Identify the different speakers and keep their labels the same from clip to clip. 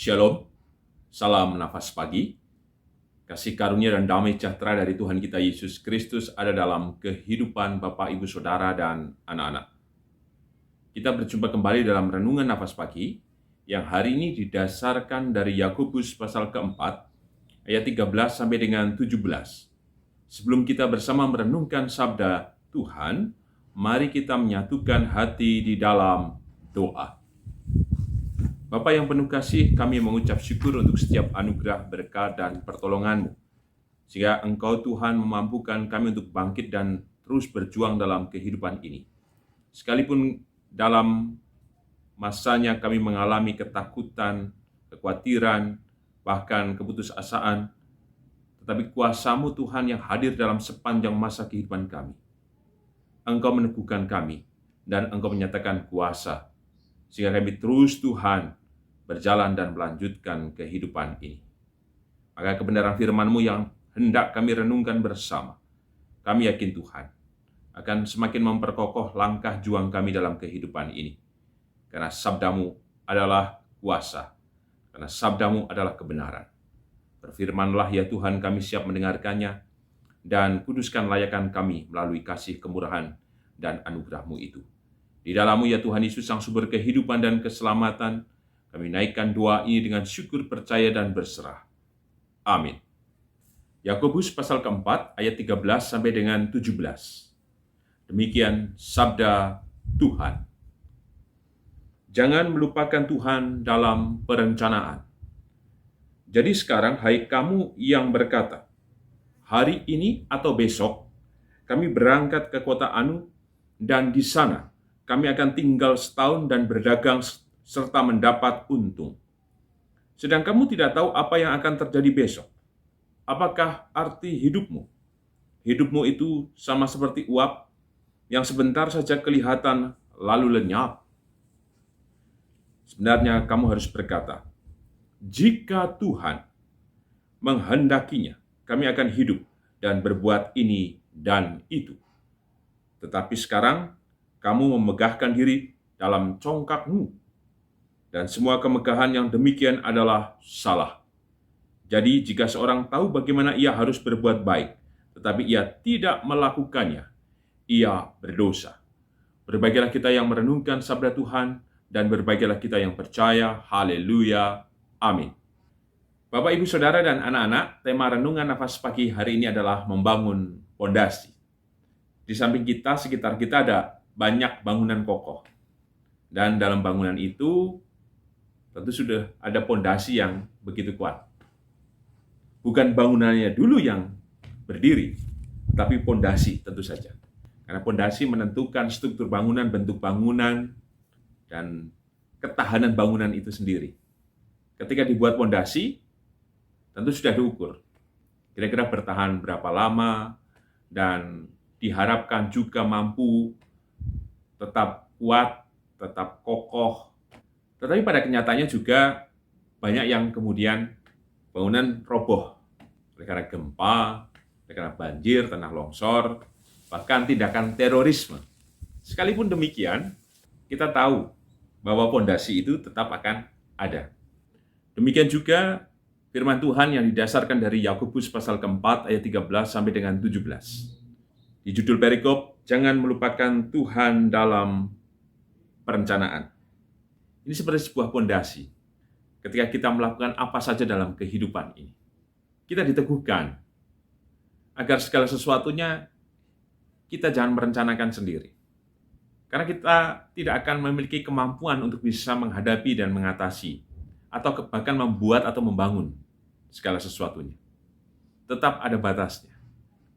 Speaker 1: Shalom, salam nafas pagi. Kasih karunia dan damai sejahtera dari Tuhan kita Yesus Kristus ada dalam kehidupan Bapak, Ibu, Saudara, dan anak-anak. Kita berjumpa kembali dalam Renungan Nafas Pagi yang hari ini didasarkan dari Yakobus pasal keempat, ayat 13 sampai dengan 17. Sebelum kita bersama merenungkan sabda Tuhan, mari kita menyatukan hati di dalam doa. Bapa yang penuh kasih, kami mengucap syukur untuk setiap anugerah, berkat, dan pertolongan-Mu. Sehingga Engkau Tuhan memampukan kami untuk bangkit dan terus berjuang dalam kehidupan ini. Sekalipun dalam masanya kami mengalami ketakutan, kekhawatiran, bahkan keputusasaan, tetapi kuasa-Mu Tuhan yang hadir dalam sepanjang masa kehidupan kami. Engkau meneguhkan kami, dan Engkau menyatakan kuasa, sehingga kami terus Tuhan berjalan dan melanjutkan kehidupan ini. Maka kebenaran firman-Mu yang hendak kami renungkan bersama, kami yakin Tuhan akan semakin memperkokoh langkah juang kami dalam kehidupan ini. Karena sabda-Mu adalah kuasa, karena sabda-Mu adalah kebenaran. Berfirmanlah ya Tuhan, kami siap mendengarkannya, dan kuduskan layakan kami melalui kasih kemurahan dan anugerah-Mu itu. Di dalam-Mu ya Tuhan Yesus, sang sumber kehidupan dan keselamatan, kami naikkan doa ini dengan syukur, percaya, dan berserah. Amin. Yakobus pasal keempat, ayat 13 sampai dengan 17. Demikian sabda Tuhan. Jangan melupakan Tuhan dalam perencanaan. Jadi sekarang, hai kamu yang berkata, hari ini atau besok, kami berangkat ke kota Anu, dan di sana kami akan tinggal setahun dan berdagang serta mendapat untung. Sedang kamu tidak tahu apa yang akan terjadi besok. Apakah arti hidupmu? Hidupmu itu sama seperti uap yang sebentar saja kelihatan lalu lenyap. Sebenarnya kamu harus berkata, jika Tuhan menghendakinya, kami akan hidup dan berbuat ini dan itu. Tetapi sekarang kamu memegahkan diri dalam congkakmu, dan semua kemegahan yang demikian adalah salah. Jadi jika seorang tahu bagaimana ia harus berbuat baik, tetapi ia tidak melakukannya, ia berdosa. Berbahagialah kita yang merenungkan sabda Tuhan, dan berbahagialah kita yang percaya. Haleluya. Amin. Bapak, Ibu, Saudara, dan anak-anak, tema Renungan Nafas Pagi hari ini adalah membangun pondasi. Di samping kita, sekitar kita ada banyak bangunan kokoh. Dan dalam bangunan itu tentu sudah ada pondasi yang begitu kuat. Bukan bangunannya dulu yang berdiri, tapi pondasi tentu saja. Karena pondasi menentukan struktur bangunan, bentuk bangunan, dan ketahanan bangunan itu sendiri. Ketika dibuat pondasi, tentu sudah diukur. Kira-kira bertahan berapa lama, dan diharapkan juga mampu tetap kuat, tetap kokoh. Tetapi pada kenyataannya juga banyak yang kemudian bangunan roboh oleh karena gempa, oleh karena banjir, tanah longsor, bahkan tindakan terorisme. Sekalipun demikian, kita tahu bahwa pondasi itu tetap akan ada. Demikian juga firman Tuhan yang didasarkan dari Yakobus pasal keempat ayat 13 sampai dengan 17. Di judul perikop, jangan melupakan Tuhan dalam perencanaan. Ini seperti sebuah pondasi. Ketika kita melakukan apa saja dalam kehidupan ini, kita diteguhkan agar segala sesuatunya kita jangan merencanakan sendiri. Karena kita tidak akan memiliki kemampuan untuk bisa menghadapi dan mengatasi, atau bahkan membuat atau membangun segala sesuatunya. Tetap ada batasnya.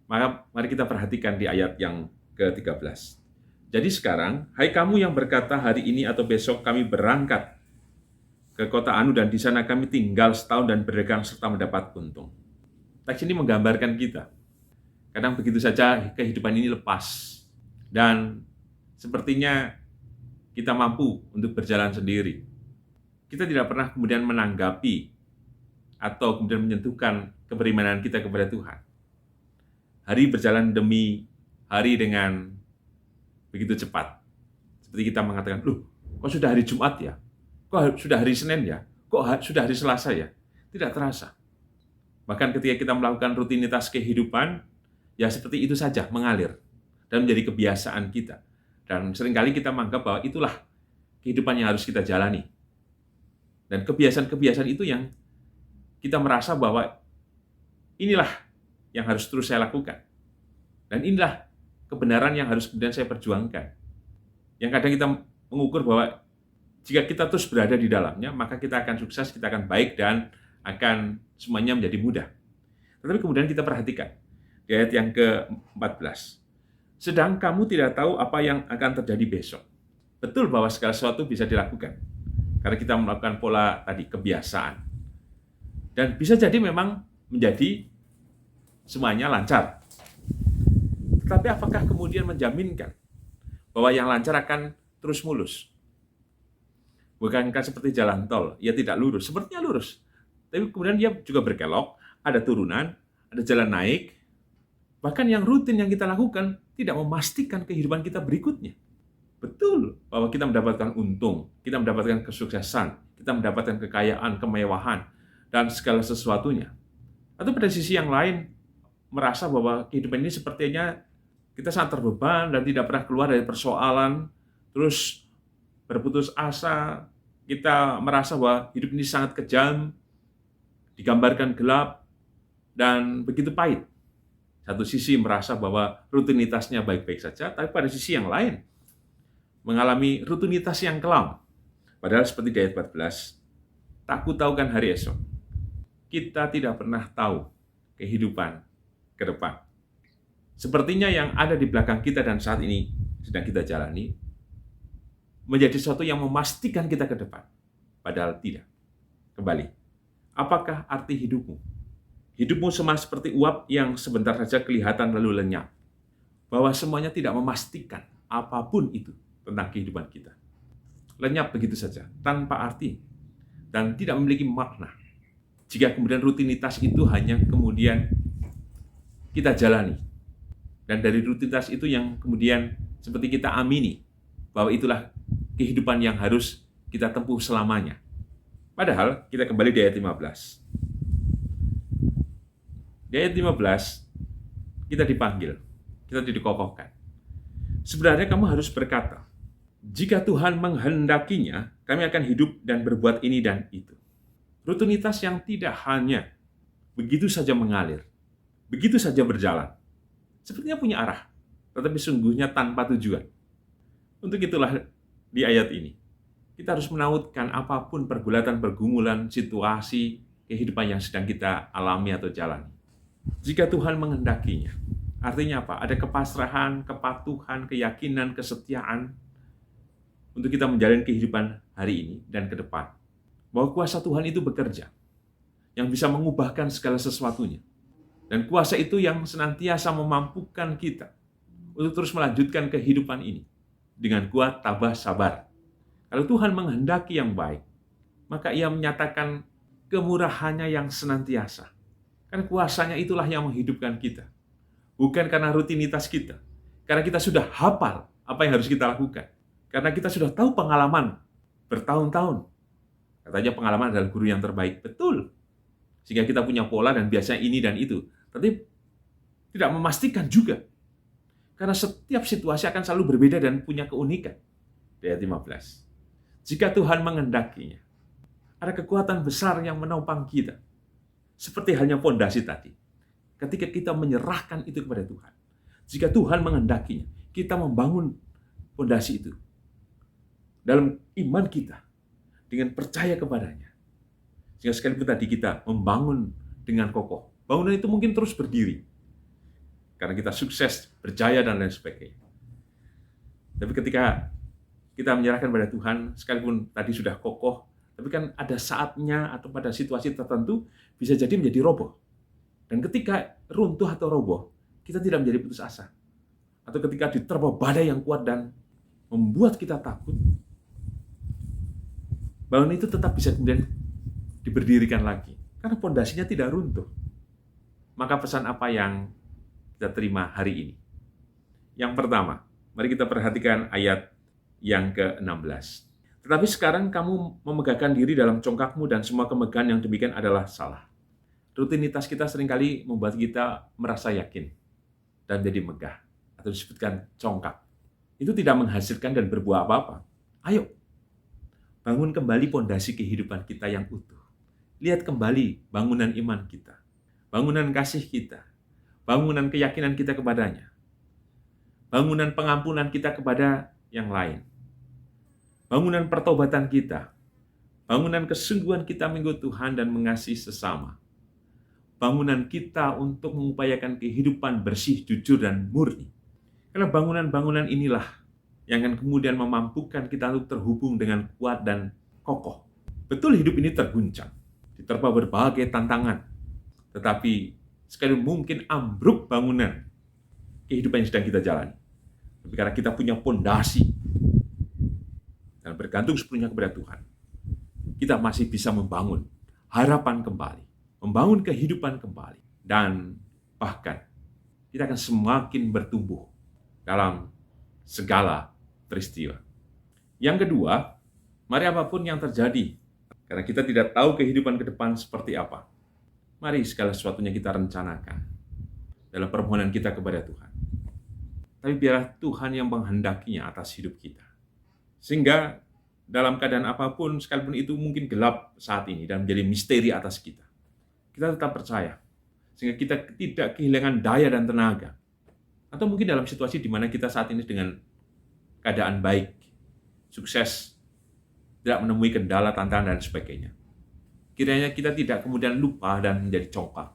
Speaker 1: Maka mari kita perhatikan di ayat yang ke-13. Jadi sekarang, hai kamu yang berkata hari ini atau besok kami berangkat ke kota Anu dan di sana kami tinggal setahun dan berdagang serta mendapat untung. Teks ini menggambarkan kita. Kadang begitu saja kehidupan ini lepas. Dan sepertinya kita mampu untuk berjalan sendiri. Kita tidak pernah kemudian menanggapi atau kemudian menyentuhkan keberimanan kita kepada Tuhan. Hari berjalan demi hari dengan begitu cepat. Seperti kita mengatakan, loh, kok sudah hari Jumat ya? Kok sudah hari Senin ya? kok sudah hari Selasa ya? Tidak terasa. Bahkan ketika kita melakukan rutinitas kehidupan, ya seperti itu saja, mengalir. Dan menjadi kebiasaan kita. Dan seringkali kita menganggap bahwa itulah kehidupan yang harus kita jalani. Dan kebiasaan-kebiasaan itu yang kita merasa bahwa inilah yang harus terus saya lakukan. Dan inilah kebenaran yang harus kemudian saya perjuangkan. Yang kadang kita mengukur bahwa jika kita terus berada di dalamnya, maka kita akan sukses, kita akan baik, dan akan semuanya menjadi mudah. Tetapi kemudian kita perhatikan di ayat yang ke-14. Sedang kamu tidak tahu apa yang akan terjadi besok. Betul bahwa segala sesuatu bisa dilakukan. Karena kita melakukan pola tadi, kebiasaan. Dan bisa jadi memang menjadi semuanya lancar. Tetapi apakah kemudian menjaminkan bahwa yang lancar akan terus mulus? Bukankah seperti jalan tol, ya tidak lurus, sepertinya lurus. Tapi kemudian dia juga berkelok, ada turunan, ada jalan naik. Bahkan yang rutin yang kita lakukan tidak memastikan kehidupan kita berikutnya. Betul bahwa kita mendapatkan untung, kita mendapatkan kesuksesan, kita mendapatkan kekayaan, kemewahan, dan segala sesuatunya. Atau pada sisi yang lain, merasa bahwa kehidupan ini sepertinya kita sangat terbeban dan tidak pernah keluar dari persoalan, terus berputus asa, kita merasa bahwa hidup ini sangat kejam, digambarkan gelap, dan begitu pahit. Satu sisi merasa bahwa rutinitasnya baik-baik saja, tapi pada sisi yang lain, mengalami rutinitas yang kelam. Padahal seperti di ayat 14, tak kutahukan hari esok. Kita tidak pernah tahu kehidupan ke depan. Sepertinya yang ada di belakang kita dan saat ini sedang kita jalani, menjadi sesuatu yang memastikan kita ke depan. Padahal tidak. Kembali, apakah arti hidupmu? Hidupmu sama seperti uap yang sebentar saja kelihatan lalu lenyap. Bahwa semuanya tidak memastikan apapun itu tentang kehidupan kita. Lenyap begitu saja, tanpa arti, dan tidak memiliki makna. Jika kemudian rutinitas itu hanya kemudian kita jalani. Dan dari rutinitas itu yang kemudian seperti kita amini, bahwa itulah kehidupan yang harus kita tempuh selamanya. Padahal, kita kembali di ayat 15. Di ayat 15, kita dipanggil, kita dikokohkan. Sebenarnya kamu harus berkata, jika Tuhan menghendakinya, kami akan hidup dan berbuat ini dan itu. Rutinitas yang tidak hanya begitu saja mengalir, begitu saja berjalan. Sepertinya punya arah, tetapi sungguhnya tanpa tujuan. Untuk itulah di ayat ini, kita harus menautkan apapun pergulatan-pergumulan, situasi, kehidupan yang sedang kita alami atau jalani. Jika Tuhan menghendakinya, artinya apa? Ada kepasrahan, kepatuhan, keyakinan, kesetiaan untuk kita menjalani kehidupan hari ini dan ke depan. Bahwa kuasa Tuhan itu bekerja, yang bisa mengubahkan segala sesuatunya. Dan kuasa itu yang senantiasa memampukan kita untuk terus melanjutkan kehidupan ini dengan kuat, tabah, sabar. Kalau Tuhan menghendaki yang baik, maka Ia menyatakan kemurahannya yang senantiasa. Karena kuasanya itulah yang menghidupkan kita. Bukan karena rutinitas kita. Karena kita sudah hafal apa yang harus kita lakukan. Karena kita sudah tahu pengalaman bertahun-tahun. Katanya pengalaman adalah guru yang terbaik. Betul. Sehingga kita punya pola dan biasanya ini dan itu. Tapi tidak memastikan juga. Karena setiap situasi akan selalu berbeda dan punya keunikan. Di ayat 15. Jika Tuhan menghendakinya, ada kekuatan besar yang menopang kita. Seperti halnya fondasi tadi. Ketika kita menyerahkan itu kepada Tuhan. Jika Tuhan menghendakinya, kita membangun fondasi itu. Dalam iman kita. Dengan percaya kepadanya. Sehingga sekalipun tadi kita membangun dengan kokoh. Bangunan itu mungkin terus berdiri. Karena kita sukses, berjaya, dan lain sebagainya. Tapi ketika kita menyerahkan pada Tuhan, sekalipun tadi sudah kokoh, tapi kan ada saatnya atau pada situasi tertentu bisa jadi menjadi roboh. Dan ketika runtuh atau roboh, kita tidak menjadi putus asa. Atau ketika diterpa badai yang kuat dan membuat kita takut, bangunan itu tetap bisa kemudian diberdirikan lagi. Karena fondasinya tidak runtuh. Maka pesan apa yang kita terima hari ini? Yang pertama, mari kita perhatikan ayat yang ke-16. Tetapi sekarang kamu memegahkan diri dalam congkakmu dan semua kemegahan yang demikian adalah salah. Rutinitas kita seringkali membuat kita merasa yakin dan jadi megah, atau disebutkan congkak. Itu tidak menghasilkan dan berbuah apa-apa. Ayo, bangun kembali pondasi kehidupan kita yang utuh. Lihat kembali bangunan iman kita, bangunan kasih kita, bangunan keyakinan kita kepadanya, bangunan pengampunan kita kepada yang lain, bangunan pertobatan kita, bangunan kesungguhan kita mengikut Tuhan dan mengasihi sesama, bangunan kita untuk mengupayakan kehidupan bersih, jujur, dan murni. Karena bangunan-bangunan inilah yang akan kemudian memampukan kita untuk terhubung dengan kuat dan kokoh. Betul hidup ini terguncang, diterpa berbagai tantangan, tetapi sekali mungkin ambruk bangunan kehidupan yang sedang kita jalani. Tapi karena kita punya pondasi dan bergantung sepenuhnya kepada Tuhan, kita masih bisa membangun harapan kembali, membangun kehidupan kembali, dan bahkan kita akan semakin bertumbuh dalam segala peristiwa. Yang kedua, mari apapun yang terjadi, karena kita tidak tahu kehidupan ke depan seperti apa, mari segala sesuatunya kita rencanakan dalam permohonan kita kepada Tuhan. Tapi biarlah Tuhan yang menghendakinya atas hidup kita. Sehingga dalam keadaan apapun, sekalipun itu mungkin gelap saat ini dan menjadi misteri atas kita, kita tetap percaya, sehingga kita tidak kehilangan daya dan tenaga. Atau mungkin dalam situasi di mana kita saat ini dengan keadaan baik, sukses, tidak menemui kendala, tantangan, dan sebagainya. Kiranya kita tidak kemudian lupa dan menjadi congkak,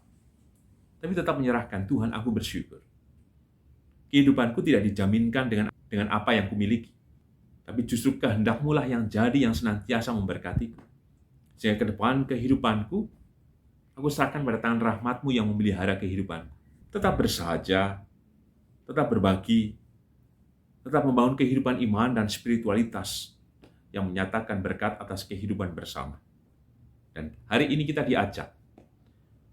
Speaker 1: tapi tetap menyerahkan, Tuhan, aku bersyukur. Kehidupanku tidak dijaminkan dengan apa yang kumiliki, tapi justru kehendak-Mu lah yang jadi yang senantiasa memberkatiku. Sehingga ke depan kehidupanku, aku serahkan pada tangan rahmat-Mu yang memelihara kehidupanku. Tetap bersahaja, tetap berbagi, tetap membangun kehidupan iman dan spiritualitas yang menyatakan berkat atas kehidupan bersama. Dan hari ini kita diajak,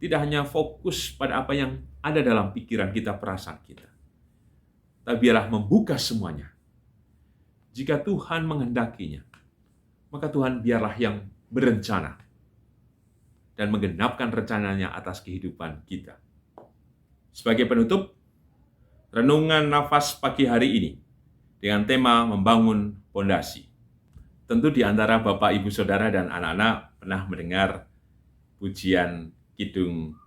Speaker 1: tidak hanya fokus pada apa yang ada dalam pikiran kita, perasaan kita, tapi biarlah membuka semuanya. Jika Tuhan menghendakinya, maka Tuhan biarlah yang berencana dan menggenapkan rencananya atas kehidupan kita. Sebagai penutup, renungan nafas pagi hari ini dengan tema membangun pondasi. Tentu di antara Bapak, Ibu, Saudara, dan anak-anak pernah mendengar pujian Kidung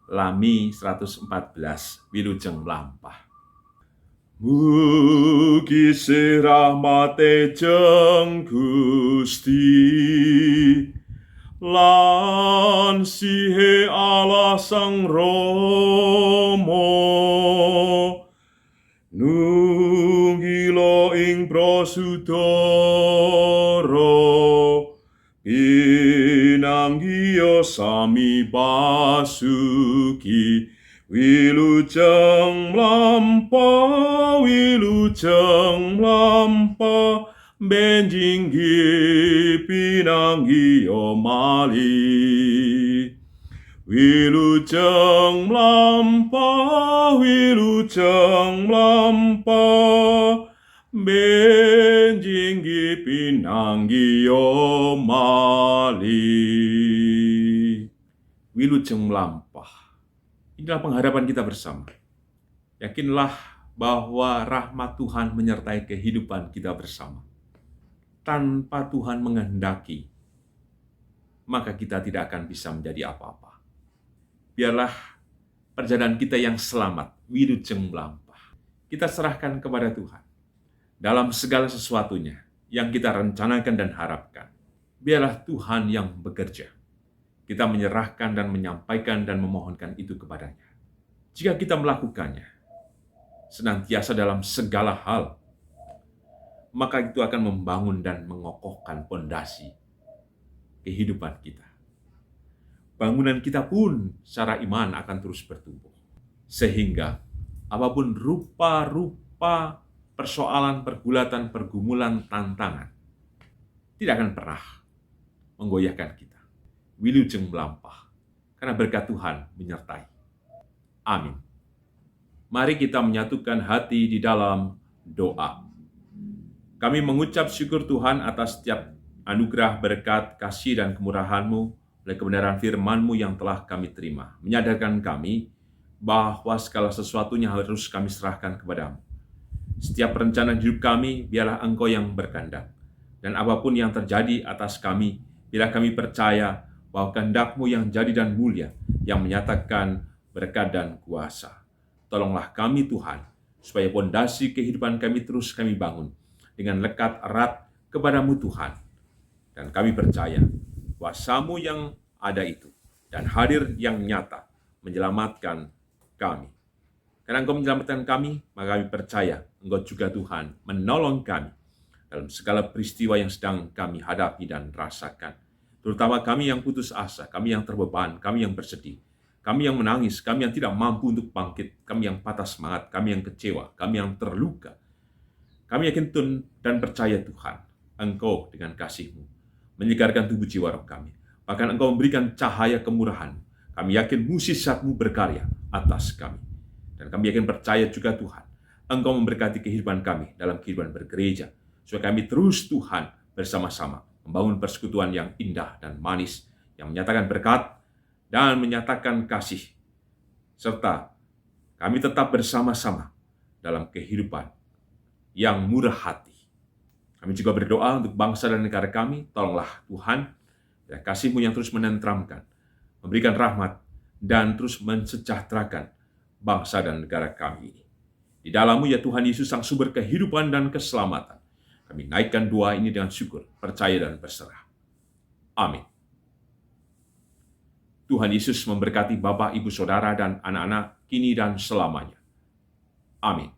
Speaker 1: Lami 114, Wilujeng Mlampah. Mugi sih rahmate jeng Gusti, lan sihe Allah Sang Rama, nunggila ing prasudara, pinanggiya sami basuki. Wilujeng mlampah, wilujeng mlampah, benjinggi pinanggiya malih. Wilujeng mlampah, wilujeng mlampah, benjinggi pinanggiya malih. Wilujeng mlampah. Inilah pengharapan kita bersama. Yakinlah bahwa rahmat Tuhan menyertai kehidupan kita bersama. Tanpa Tuhan menghendaki, maka kita tidak akan bisa menjadi apa-apa. Biarlah perjalanan kita yang selamat, wilujeng mlampah, kita serahkan kepada Tuhan dalam segala sesuatunya yang kita rencanakan dan harapkan. Biarlah Tuhan yang bekerja. Kita menyerahkan dan menyampaikan dan memohonkan itu kepadanya. Jika kita melakukannya senantiasa dalam segala hal, maka itu akan membangun dan mengokohkan pondasi kehidupan kita. Bangunan kita pun secara iman akan terus bertumbuh. Sehingga apapun rupa-rupa persoalan, pergulatan, pergumulan, tantangan, tidak akan pernah menggoyahkan kita. Wilujeng mlampah, karena berkat Tuhan menyertai. Amin. Mari kita menyatukan hati di dalam doa. Kami mengucap syukur Tuhan atas setiap anugerah, berkat, kasih, dan kemurahan-Mu oleh kebenaran firman-Mu yang telah kami terima, menyadarkan kami bahwa segala sesuatunya harus kami serahkan kepadamu. Setiap perencanaan hidup kami, biarlah Engkau yang berkehendak. Dan apapun yang terjadi atas kami, biarlah kami percaya bahwa kehendak-Mu yang jadi dan mulia, yang menyatakan berkat dan kuasa. Tolonglah kami Tuhan, supaya pondasi kehidupan kami terus kami bangun dengan lekat erat kepadamu Tuhan. Dan kami percaya kuasa-Mu yang ada itu dan hadir yang nyata menyelamatkan kami. Karena Engkau menyelamatkan kami, maka kami percaya Engkau juga Tuhan menolong kami dalam segala peristiwa yang sedang kami hadapi dan rasakan. Terutama kami yang putus asa, kami yang terbeban, kami yang bersedih, kami yang menangis, kami yang tidak mampu untuk bangkit, kami yang patah semangat, kami yang kecewa, kami yang terluka. Kami yakin dan percaya Tuhan, Engkau dengan kasih-Mu menyegarkan tubuh jiwa roh kami. Bahkan Engkau memberikan cahaya kemurahan. Kami yakin mukjizat-Mu berkarya atas kami. Dan kami yakin percaya juga Tuhan, Engkau memberkati kehidupan kami dalam kehidupan bergereja, supaya kami terus Tuhan bersama-sama membangun persekutuan yang indah dan manis, yang menyatakan berkat dan menyatakan kasih, serta kami tetap bersama-sama dalam kehidupan yang murah hati. Kami juga berdoa untuk bangsa dan negara kami, tolonglah Tuhan, ya kasih-Mu yang terus menenteramkan, memberikan rahmat, dan terus mensejahterakan bangsa dan negara kami ini. Di dalam-Mu ya Tuhan Yesus, Sang Sumber kehidupan dan keselamatan, kami naikkan doa ini dengan syukur, percaya, dan berserah. Amin. Tuhan Yesus memberkati Bapak, Ibu, Saudara, dan anak-anak kini dan selamanya. Amin.